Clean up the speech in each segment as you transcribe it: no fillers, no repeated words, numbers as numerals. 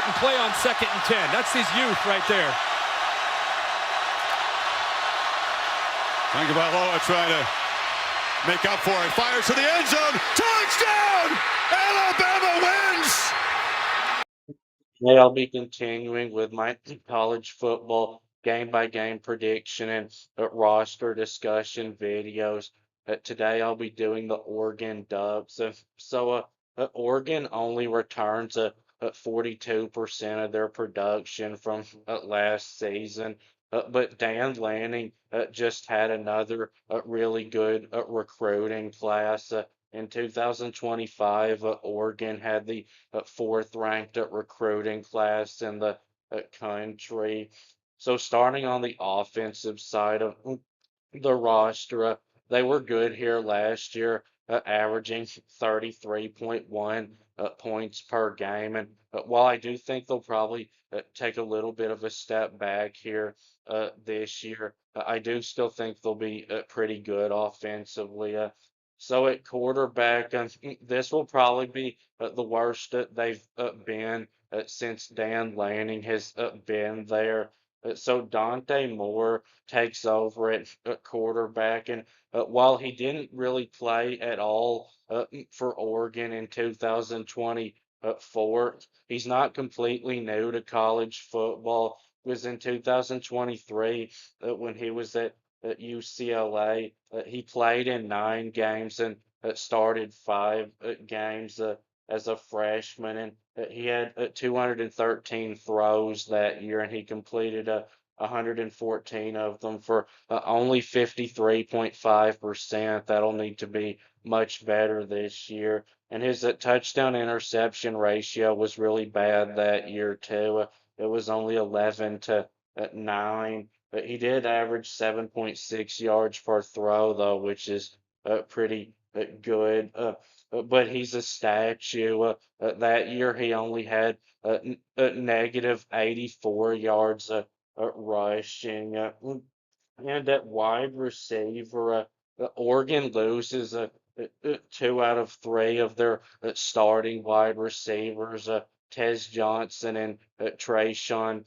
and play on 2nd and 10. That's his youth right there. Tagovailoa trying to make up for it. Fires to the end zone. Touchdown! Alabama wins! Today I'll be continuing with my college football game-by-game prediction and roster discussion videos. Today I'll be doing the Oregon Ducks. Oregon only returns 42% of their production from last season. But Dan Lanning just had another really good recruiting class. In 2025, Oregon had the fourth ranked recruiting class in the country. So starting on the offensive side of the roster, they were good here last year, averaging 33.1 points per game. And while I do think they'll probably take a little bit of a step back here this year, I do still think they'll be pretty good offensively. So at quarterback, this will probably be the worst that they've been since Dan Lanning has been there. So Dante Moore takes over at quarterback, and while he didn't really play at all for Oregon in 2024, he's not completely new to college football. It was in 2023 when he was at UCLA. He played in 9 games and started 5 games as a freshman, and he had 213 throws that year, and he completed 114 of them for only 53.5%. That'll need to be much better this year. And his touchdown interception ratio was really bad that year too. It was only 11 to 9. But he did average 7.6 yards per throw, though, which is pretty good. But he's a statue. That year, he only had negative 84 yards rushing. And at wide receiver, Oregon loses 2 out of 3 of their starting wide receivers. Tez Johnson and Trayshawn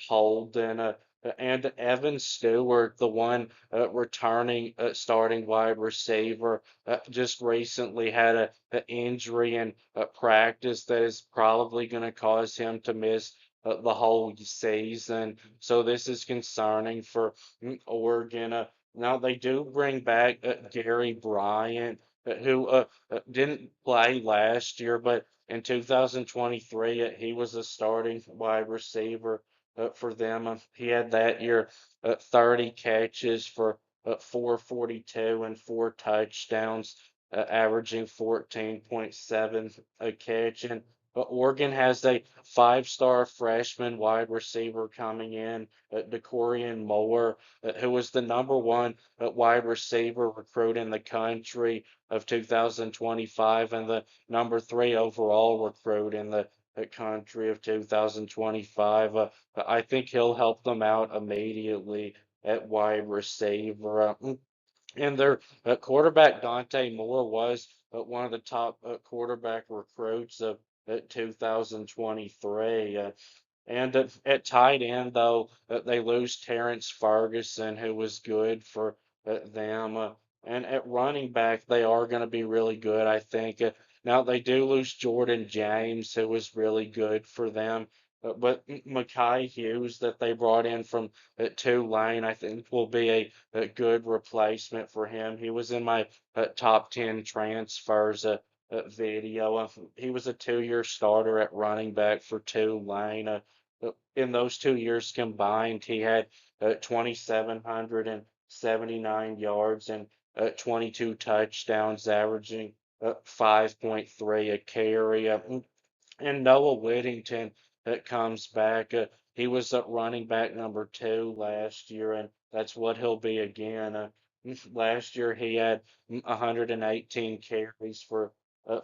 Holden. And Evan Stewart, the one returning starting wide receiver, just recently had a injury in practice that is probably going to cause him to miss the whole season. So this is concerning for Oregon. Now they do bring back Gary Bryant, who didn't play last year, but in 2023 he was a starting wide receiver for them. He had that year 30 catches for 442 and 4 touchdowns, averaging 14.7 a catch. And Oregon has a 5-star freshman wide receiver coming in, DeCorian Moore, who was the #1 wide receiver recruit in the country of 2025 and the #3 overall recruit in the country of 2025. I think he'll help them out immediately at wide receiver. And their quarterback Dante Moore was one of the top quarterback recruits of 2023. And at tight end, though, they lose Terrence Ferguson, who was good for them. And at running back, they are going to be really good, I think. Now, they do lose Jordan James, who was really good for them. But Mackay Hughes, that they brought in from Tulane, I think will be a good replacement for him. He was in my top 10 transfers video. He was a 2-year starter at running back for Tulane. In those 2 years combined, he had 2,779 yards and 22 touchdowns, averaging 5.3 a carry. And Noah Whittington comes back. He was running back #2 last year, and that's what he'll be again. Last year, he had 118 carries for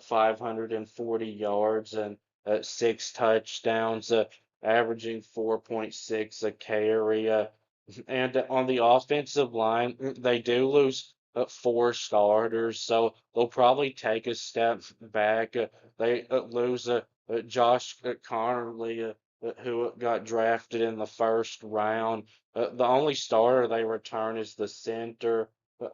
540 yards and 6 touchdowns, averaging 4.6 a carry. And on the offensive line, they do lose 4 starters, so they'll probably take a step back. They lose Josh Connerly, who got drafted in the first round. The only starter they return is the center,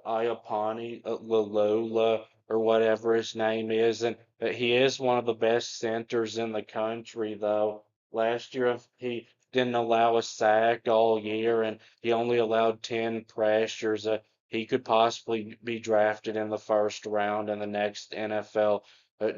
Iapani Lalula, or whatever his name is. And he is one of the best centers in the country, though. Last year, he didn't allow a sack all year, and he only allowed 10 pressures. He could possibly be drafted in the first round in the next NFL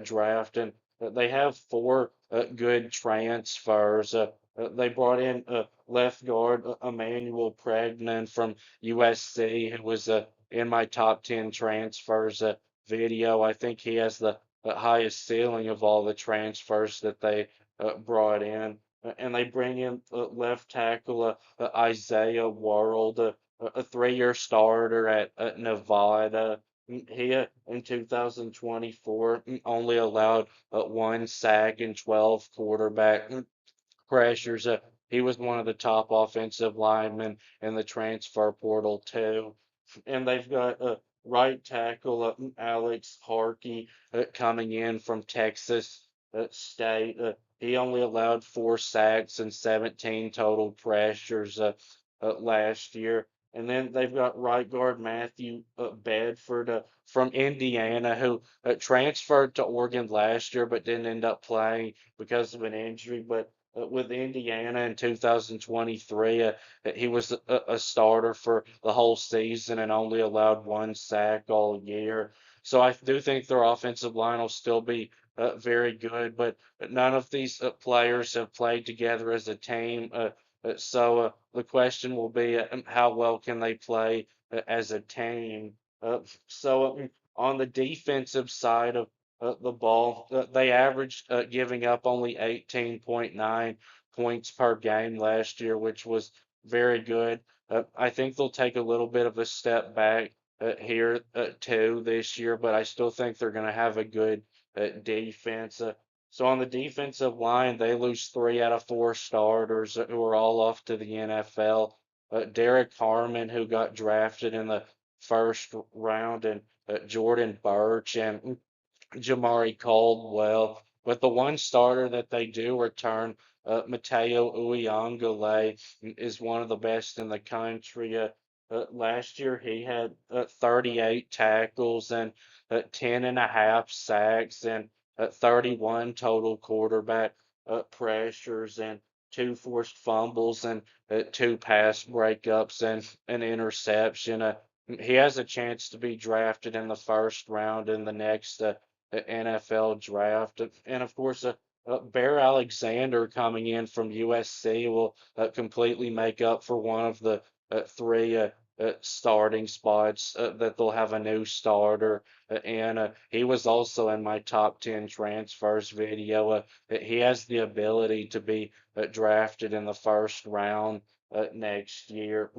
draft. And they have four good transfers. They brought in left guard Emmanuel Pregnan from USC, who was in my top 10 transfers video. I think he has the highest ceiling of all the transfers that they brought in. And they bring in left tackle Isaiah World, a 3-year starter at Nevada. He in 2024 only allowed one sack and 12 quarterback pressures. He was one of the top offensive linemen in the transfer portal too. And they've got right tackle Alex Harkey coming in from Texas State. He only allowed 4 sacks and 17 total pressures last year. And then they've got right guard Matthew Bedford from Indiana, who transferred to Oregon last year but didn't end up playing because of an injury. But with Indiana in 2023, he was a starter for the whole season and only allowed one sack all year. So I do think their offensive line will still be very good, but none of these players have played together as a team. So the question will be how well can they play as a team? On the defensive side of the ball, they averaged giving up only 18.9 points per game last year, which was very good. I think they'll take a little bit of a step back here too this year, but I still think they're going to have a good defense. So on the defensive line, they lose 3 out of 4 starters who are all off to the NFL. Derek Harmon, who got drafted in the first round, and Jordan Birch and Jamari Caldwell. But the one starter that they do return, Mateo Uyangale, is one of the best in the country. Last year he had 38 tackles and 10 and a half sacks and 31 total quarterback pressures and 2 forced fumbles and 2 pass breakups and an interception. He has a chance to be drafted in the first round in the next NFL draft. And of course, Bear Alexander coming in from USC will completely make up for one of the 3 starting spots that they'll have a new starter. And he was also in my top 10 transfers video. He has the ability to be drafted in the first round next year.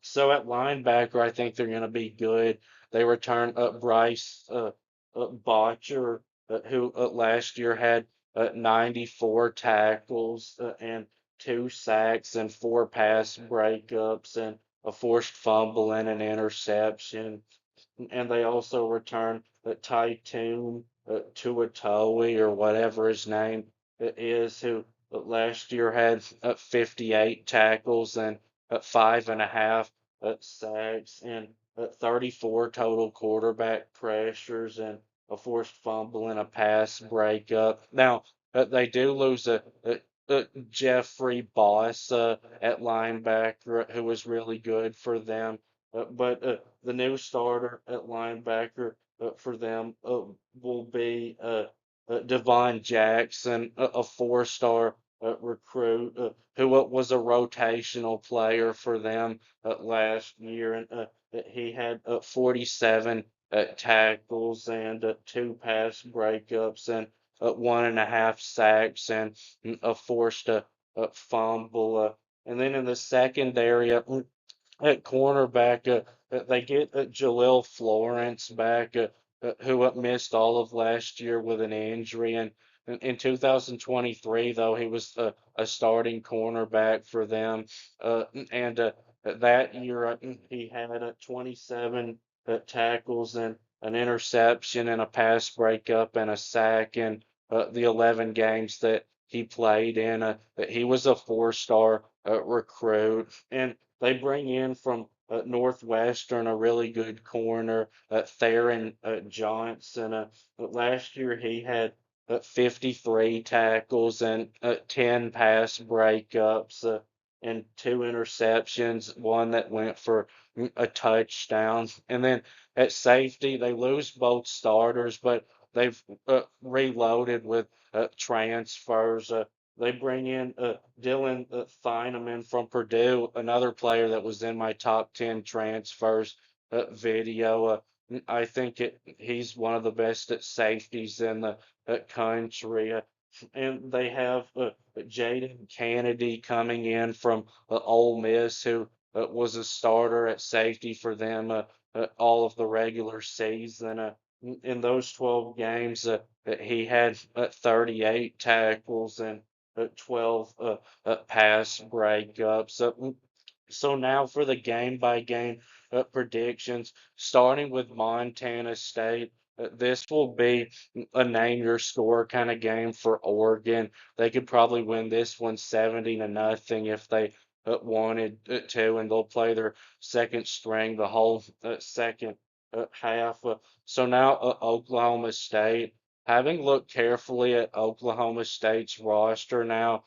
So at linebacker, I think they're going to be good. They return Bryce Botcher, who last year had 94 tackles and 2 sacks and 4 pass breakups and a forced fumble and an interception. And they also return Tytoon Tuatoe or whatever his name is, who last year had 58 tackles and 5.5 sacks and 34 total quarterback pressures and a forced fumble and a pass breakup. Now, they do lose Jeffrey Boss at linebacker, who was really good for them. But the new starter at linebacker for them will be Devon Jackson, a 4-star recruit who was a rotational player for them last year. And he had 47 tackles and 2 pass breakups and 1.5 sacks and a forced fumble. And then in the secondary, at cornerback, they get Jalil Florence back, who missed all of last year with an injury. And in 2023, though, he was a starting cornerback for them. And that year, he had 27 tackles and an interception and a pass breakup and a sack in the 11 games that he played in. He was a four-star recruit, and they bring in from Northwestern a really good corner, Theron Johnson. Last year he had 53 tackles and 10 pass breakups and two interceptions, one that went for a touchdown. And then at safety, they lose both starters, but they've reloaded with transfers. They bring in Dylan Thieneman from Purdue, another player that was in my top 10 transfers video. I think he's one of the best at safeties in the country. And they have Jaden Kennedy coming in from Ole Miss, who was a starter at safety for them all of the regular season. In those 12 games, he had 38 tackles and 12 pass breakups. So now for the game by game predictions, starting with Montana State. This will be a name your score kind of game for Oregon. They could probably win this one 70-0 if they wanted to, and they'll play their second string the whole second half. So now Oklahoma State. Having looked carefully at Oklahoma State's roster now,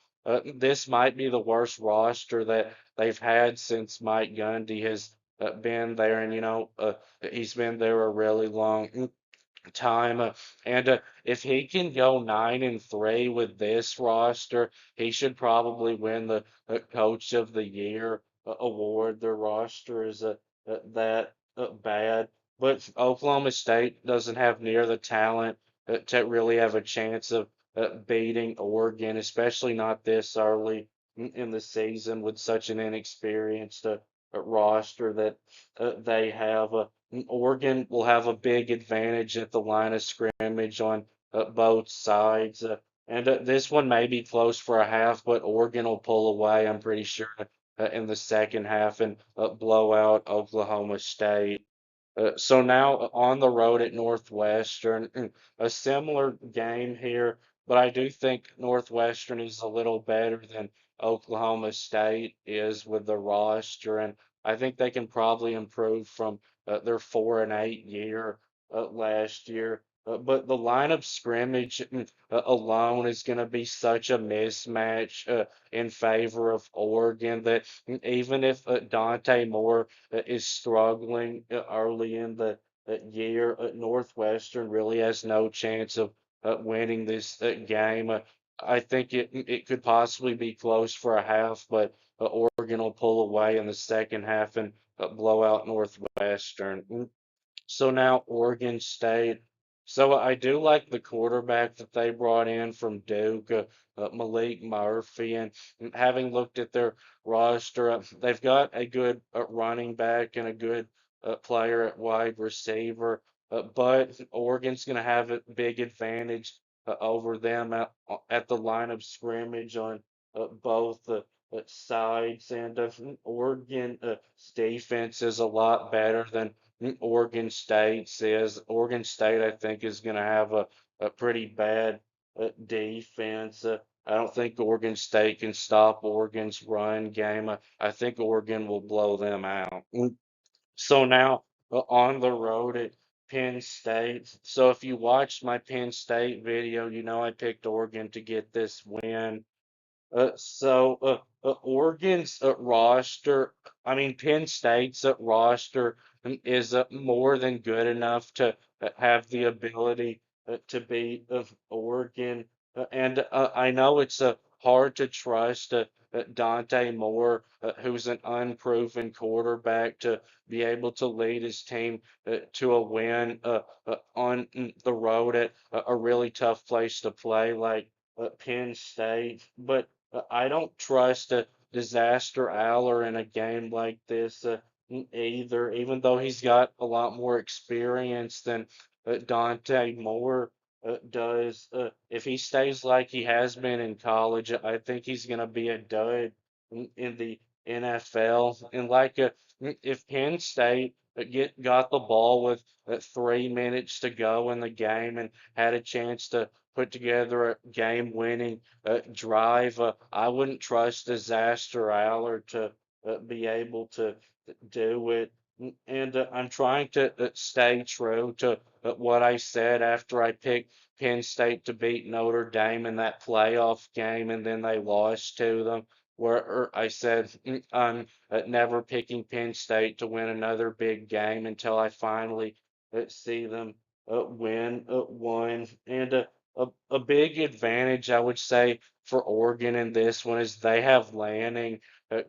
this might be the worst roster that they've had since Mike Gundy has been there, and he's been there a really long time. And if he can go 9-3 with this roster, he should probably win the Coach of the Year award. Their roster is that bad, but Oklahoma State doesn't have near the talent to really have a chance of beating Oregon, especially not this early in the season with such an inexperienced roster that they have. Oregon will have a big advantage at the line of scrimmage on both sides. And this one may be close for a half, but Oregon will pull away, I'm pretty sure, in the second half and blow out Oklahoma State. So now on the road at Northwestern, a similar game here, but I do think Northwestern is a little better than Oklahoma State is with the roster, and I think they can probably improve from their 4-8 year last year. But the line of scrimmage alone is going to be such a mismatch in favor of Oregon that even if Dante Moore is struggling early in the year. Northwestern really has no chance of winning this game. I think it could possibly be close for a half, but Oregon will pull away in the second half and blow out Northwestern. So now Oregon State. So I do like the quarterback that they brought in from Duke, Malik Murphy, and having looked at their roster, they've got a good running back and a good player at wide receiver, but Oregon's going to have a big advantage over them at the line of scrimmage on both sides, and Oregon's defense is a lot better than Oregon State says. Oregon State, I think, is going to have a pretty bad defense. I don't think Oregon State can stop Oregon's run game. I think Oregon will blow them out. So now on the road at Penn State. So if you watched my Penn State video, you know I picked Oregon to get this win. Oregon's roster, I mean, Penn State's roster is more than good enough to have the ability to beat Oregon. And I know it's hard to trust Dante Moore, who's an unproven quarterback, to be able to lead his team to a win on the road at a really tough place to play like Penn State. But I don't trust Disaster Aller in a game like this either, even though he's got a lot more experience than Dante Moore does. If he stays like he has been in college, I think he's going to be a dud in the NFL. And like if Penn State got the ball with 3 minutes to go in the game and had a chance to put together a game-winning drive. I wouldn't trust Disaster Aller to be able to do it. And I'm trying to stay true to what I said after I picked Penn State to beat Notre Dame in that playoff game, and then they lost to them. Where I said I'm never picking Penn State to win another big game until I finally see them win one. And a big advantage, I would say, for Oregon in this one is they have Lanning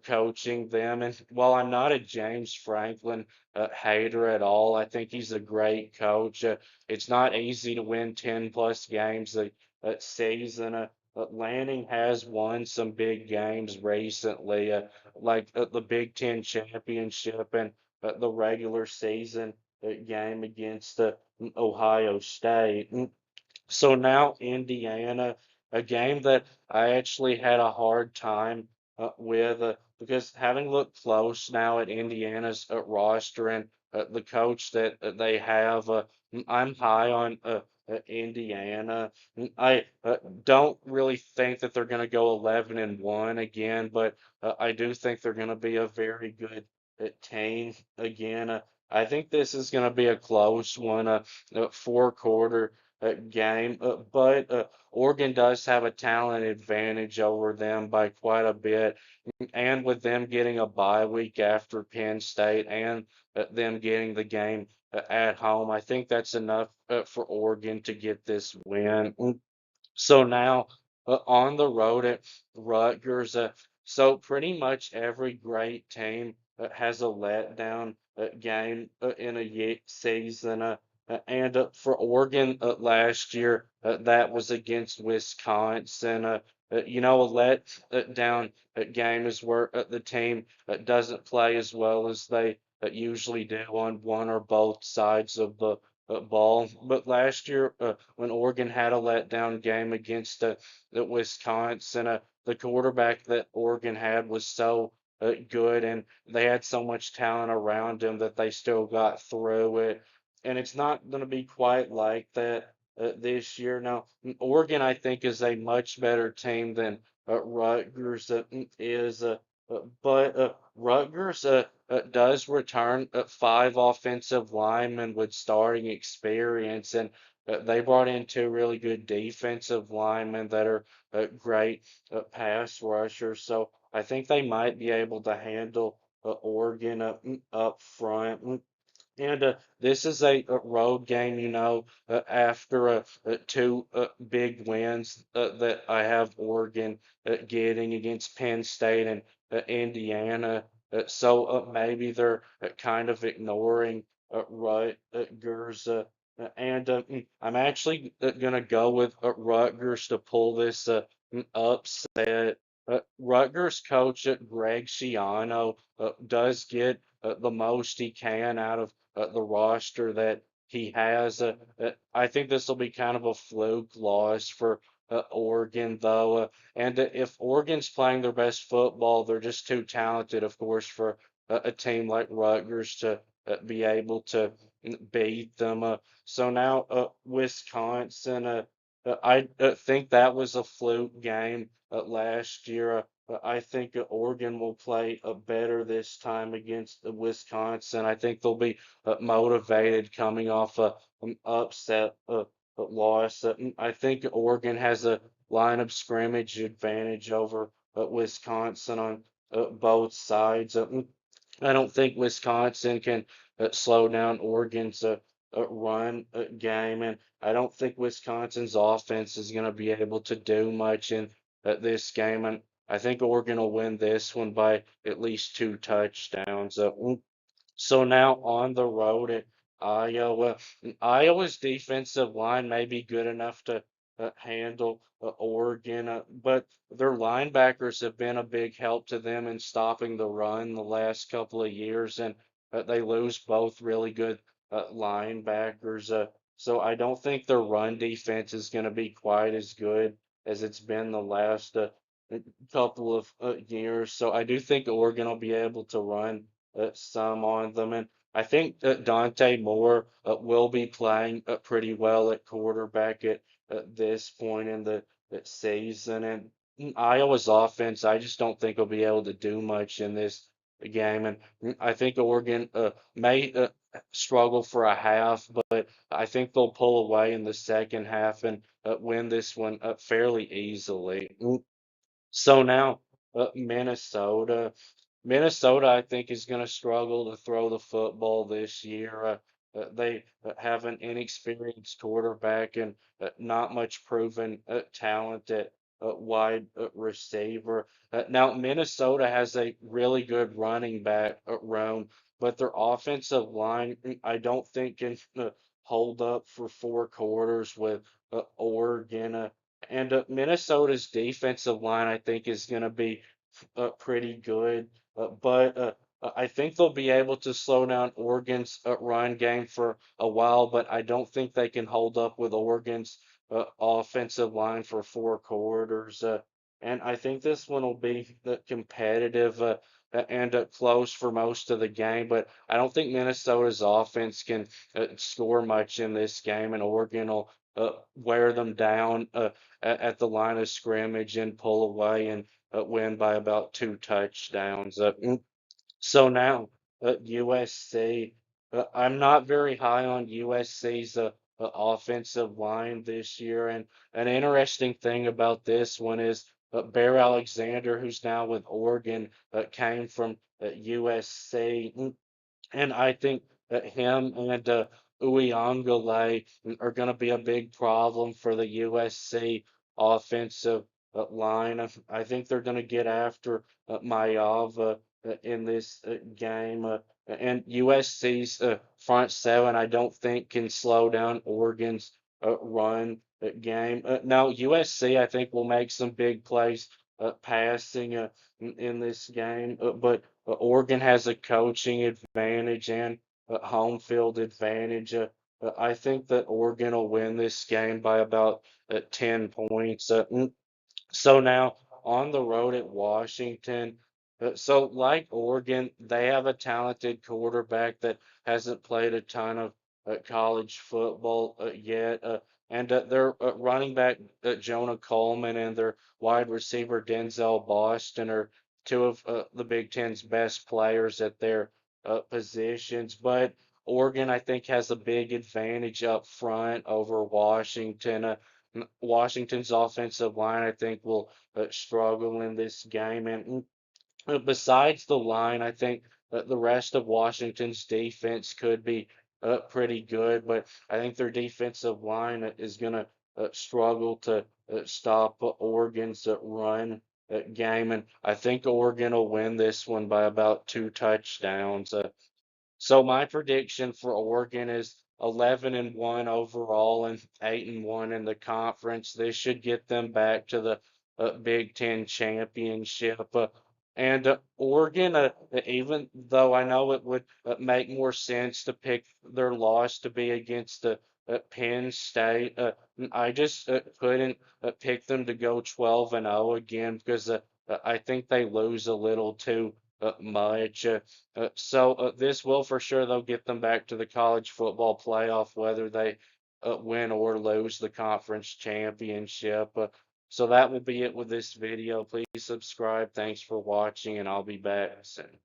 coaching them. And while I'm not a James Franklin hater at all, I think he's a great coach. It's not easy to win 10 plus games a season. Lanning has won some big games recently, like the Big Ten championship and the regular season game against Ohio State. So now Indiana, a game that I actually had a hard time with because having looked close now at Indiana's roster and the coach that they have, I'm high on Indiana. I don't really think that they're going to go 11-1 again, but I do think they're going to be a very good team again. I think this is going to be a close one, four-quarter game, but Oregon does have a talent advantage over them by quite a bit. And with them getting a bye week after Penn State and them getting the game at home, I think that's enough for Oregon to get this win. So now on the road at Rutgers, so pretty much every great team has a letdown game in a season. And for Oregon last year, that was against Wisconsin. A let down game is where the team doesn't play as well as they usually do on one or both sides of the ball. But last year, when Oregon had a letdown game against the Wisconsin, the quarterback that Oregon had was so good, and they had so much talent around him that they still got through it. And it's not going to be quite like that this year. Now, Oregon, I think, is a much better team than Rutgers is. But Rutgers does return five offensive linemen with starting experience, and they brought in two really good defensive linemen that are great pass rushers. So I think they might be able to handle Oregon up front. And this is a road game, after two big wins that I have Oregon getting against Penn State and Indiana. So maybe they're kind of ignoring Rutgers. I'm actually going to go with Rutgers to pull this upset. Rutgers coach Greg Schiano does get the most he can out of the roster that he has. I think this will be kind of a fluke loss for Oregon, though. And if Oregon's playing their best football, they're just too talented, of course, for a team like Rutgers to be able to beat them. So now Wisconsin, I think that was a fluke game last year. I think Oregon will play better this time against Wisconsin. I think they'll be motivated coming off an upset loss. I think Oregon has a line of scrimmage advantage over Wisconsin on both sides. I don't think Wisconsin can slow down Oregon's run game, and I don't think Wisconsin's offense is going to be able to do much in this game. And I think Oregon will win this one by at least two touchdowns. So now on the road at Iowa, Iowa's defensive line may be good enough to handle Oregon, but their linebackers have been a big help to them in stopping the run the last couple of years, and they lose both really good linebackers. So I don't think their run defense is going to be quite as good as it's been the last couple of years. So I do think Oregon will be able to run some on them. And I think that Dante Moore will be playing pretty well at quarterback at at this point in the season. And Iowa's offense, I just don't think will be able to do much in this game. And I think Oregon may struggle for a half, but I think they'll pull away in the second half and win this one fairly easily. So now, Minnesota. Minnesota, I think, is going to struggle to throw the football this year. They have an inexperienced quarterback and not much proven talent at wide receiver. Now, Minnesota has a really good running back room, but their offensive line, I don't think, can hold up for 4 quarters with Oregon. And Minnesota's defensive line, I think, is going to be pretty good. But I think they'll be able to slow down Oregon's run game for a while, but I don't think they can hold up with Oregon's offensive line for 4 quarters. And I think this one will be competitive and close for most of the game, but I don't think Minnesota's offense can score much in this game, and Oregon will wear them down at the line of scrimmage and pull away and win by about 2 touchdowns. So now, USC. I'm not very high on USC's offensive line this year, and an interesting thing about this one is Bear Alexander, who's now with Oregon, came from USC. And I think that him and Uyunglele are going to be a big problem for the USC offensive line. I think they're going to get after Mayava in this game. And USC's front seven, I don't think, can slow down Oregon's run game. Now, USC, I think, will make some big plays passing in this game, but Oregon has a coaching advantage and a home field advantage. I think that Oregon will win this game by about 10 points. So now on the road at Washington. So like Oregon, they have a talented quarterback that hasn't played a ton of college football yet. And their running back Jonah Coleman and their wide receiver Denzel Boston are two of the Big Ten's best players at their positions. But Oregon, I think, has a big advantage up front over Washington. Washington's offensive line, I think, will struggle in this game. And besides the line, I think that the rest of Washington's defense could be pretty good, but I think their defensive line is going to struggle to stop Oregon's run game. And I think Oregon will win this one by about 2 touchdowns. So my prediction for Oregon is 11-1 overall and 8-1 in the conference. This should get them back to the Big Ten championship. And Oregon, even though I know it would make more sense to pick their loss to be against the Penn State, I just couldn't pick them to go 12-0 again because I think they lose a little too much. So this will for sure, they'll get them back to the college football playoff, whether they win or lose the conference championship. So that will be it with this video. Please subscribe. Thanks for watching, and I'll be back soon.